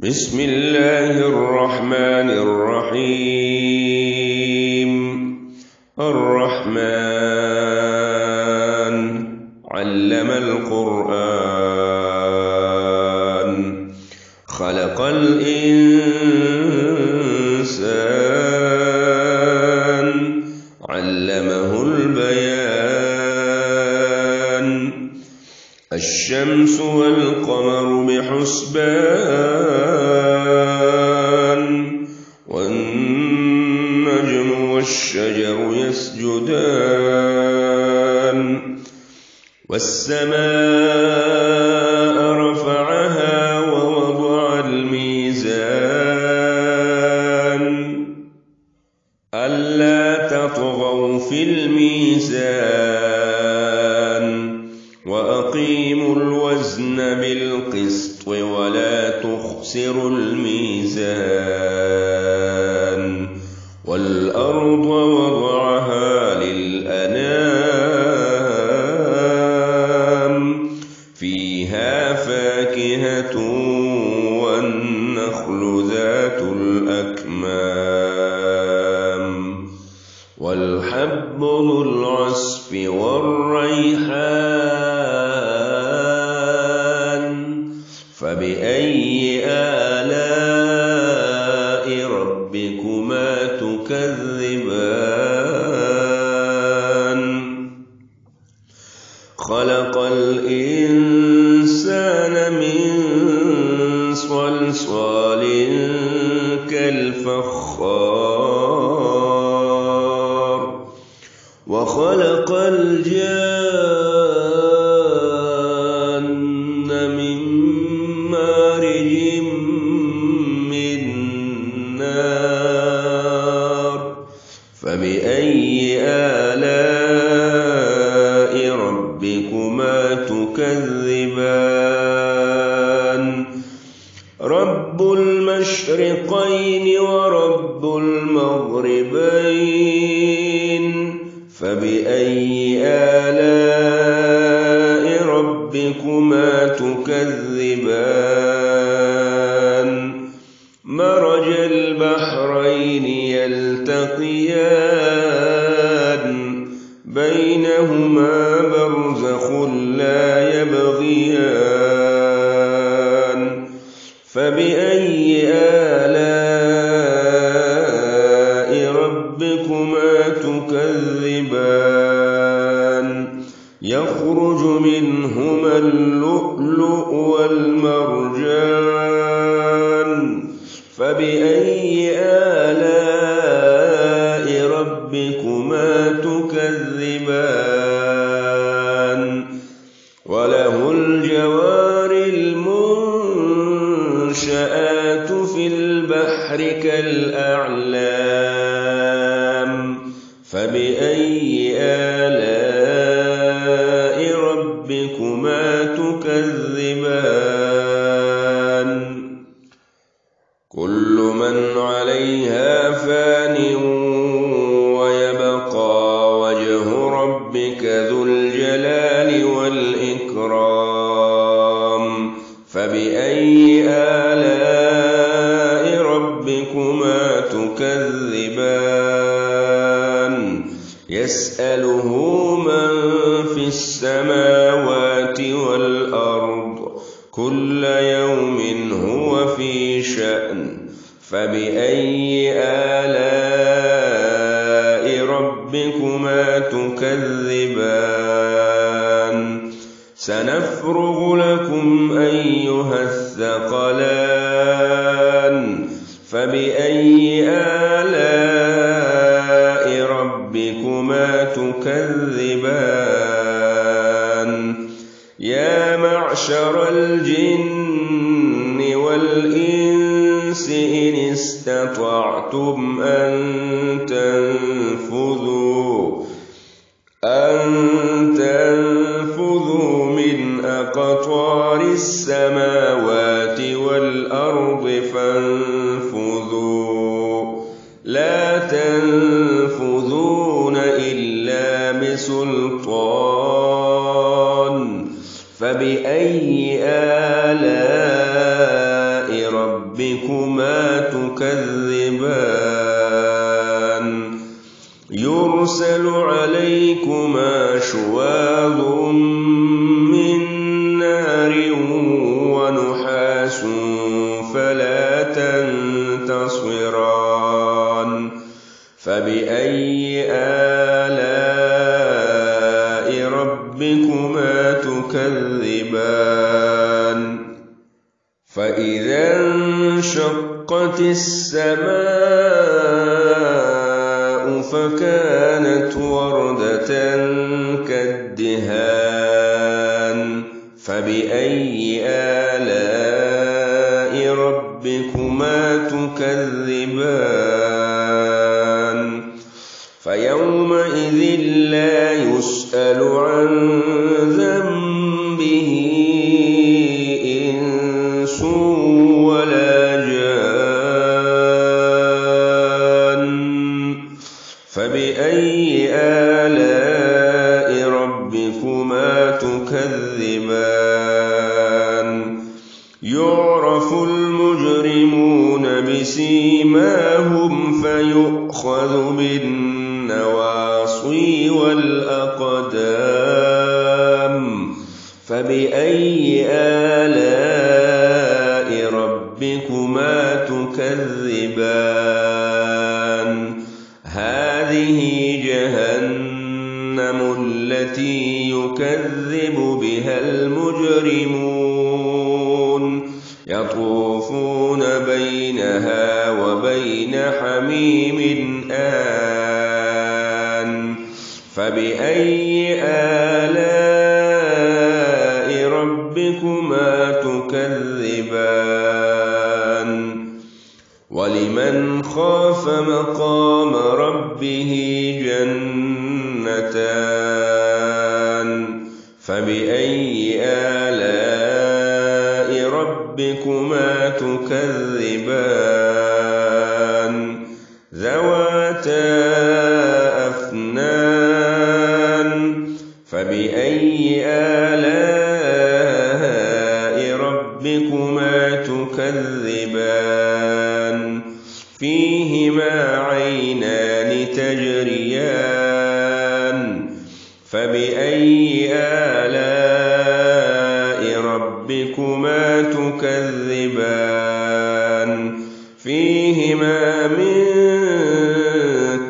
بسم الله الرحمن الرحيم. الرحمن علم القرآن خلق الإنسان علمه البيان. الشمس والقمر بحسبان والنجم والشجر يسجدان والسماء رفعها ووضع الميزان ألا تطغوا في الميزان وأقيموا الوزن بالقسط ولا تخسروا الميزان. والأرض وضعها للأنام فيها فاكهة والنخل ذات الأكمام والحب ذو العصف والريحان فبأي آلاء ربكما تكذبان. خلق الإنسان من صلصال كالفخار وخلق الجان من مارج من نار فبأي آلاء ربكما تكذبان. رب المشرقين ورب المغربين فبأي آلاء ربكما تكذبان. مرج البحرين يلتقيان بينهما برزخ لا يبغيان فبأي آلاء ربكما تكذبان. يخرج منهما اللؤلؤ والمرجان فبأي آلاء ربكما تكذبان. وله الجوار المنشآت في البحر كالأعلام فبأي آلاء ربكما تكذبان. كل من عليها فان ويبقى وجه ربك ذو الجلال والإكرام فبأي آلاء ربكما تكذبان. يسأله من في السماوات والأرض كل يوم هو في شأن فبأي آلاء ربكما تكذبان. سنفرغ لكم أيها الثقلان فبأي آلاء ربكما تكذبان. يا معشر الجن والإنس إن استطعتم أن تنفذوا من أقطار السماوات والأرض فانفذوا لا تنفذون إلا بسلطان فبأي آلاء ربكما ربكما تكذبان يرسل عليكما شواظ من نار ونحاس فلا تنتصران فبأي آلاء ربكما تكذبان فإذا انشقت السماء فكانت وردة كالدهان فبأي آلاء ربكما تكذبان فيومئذ لا يسأل عن ذنبه إنس ولا جان فبأي آلاء ربكما تكذبان يعرف المجرمون بسيماهم فيؤخذ بالنواصي والأقدام فبأي آلاء ربكما تكذبان هذه جهنم التي يكذب بها المجرمون يطوفون بينها وبين حميم آن فبأي آلاء ربكما تكذبان ولمن خاف مقام ربه جنتان فبأي آلاء ربكما تكذبان ذواتا أفنان فبأي آلاء ربكما تكذبان فيهما عينان تجريان فبأي آلاء ربكما تكذبان فيهما من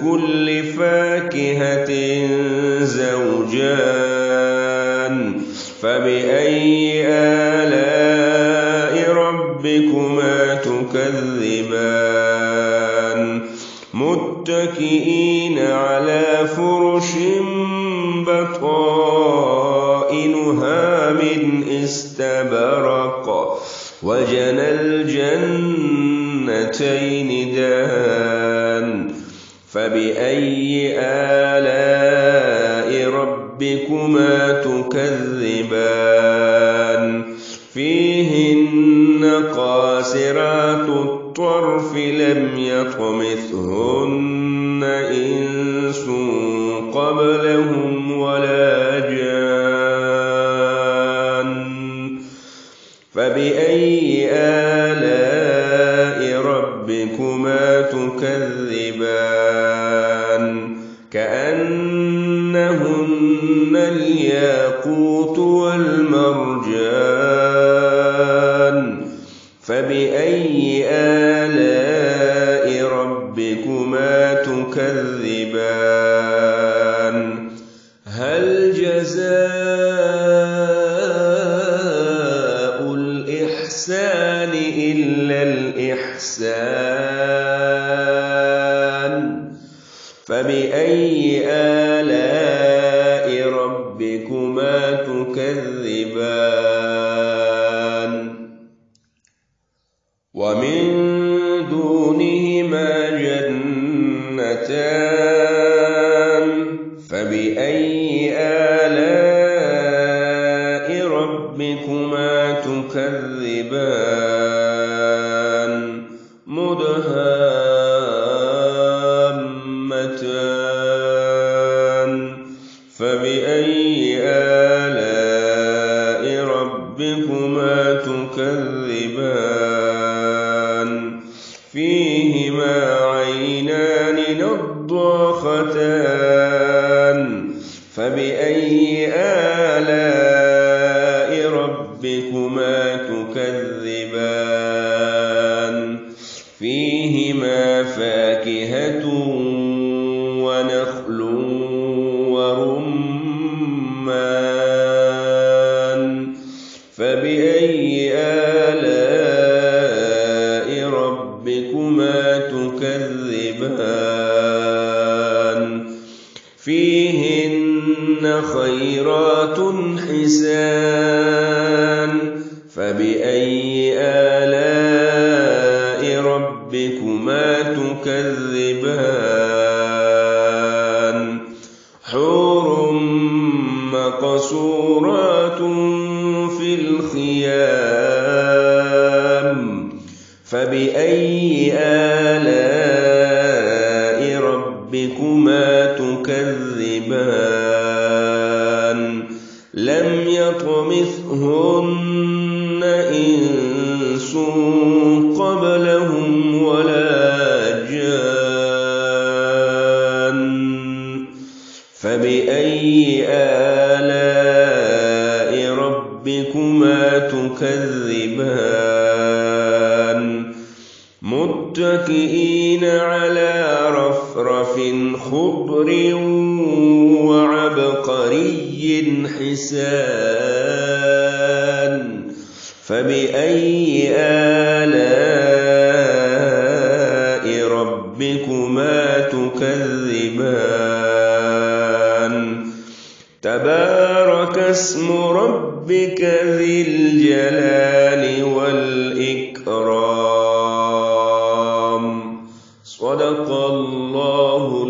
كل فاكهة زوجان فبأي آلاء ربكما تكذبان متكئين على فرش بطائنها من استبرق وجنى الجنتين دان فبأي آلاء ربكما تكذبان فيهن قاصرات الطرف لم يطمثهن إنس قبلهم ولا جان فبأي آلاء ربكما تكذبان كأنهن الياقوت والمرجان فبأي آلاء ربكما تكذبان هل جزاء الإحسان إلا الإحسان فبأي آلاء ربكما تكذبان ومن دونهما جنتان فبأي آلاء ربكما تكذبان مدهامتان فبأي آلاء ربكما تكذبان فيهما عينان نضاختان فبأي آلاء ربكما تكذبان فيهما فاكهة ونخل ورمان فبأي آلاء ربكما تكذبان فيهن خيرات حسان فبأي آلاء ربكما تكذبان حور مقصورات في الخيام فبأي آلاء ربكما تكذبان لم يطمثهن إنس قبلهم ولا جان فبأي آلاء ربكما تكذبان متكئين على رفرف خضر وعبقري حسان فبأي آلاء ربكما تكذبان تبارك اسم ربك ذي الجلال والإكرام صدق الله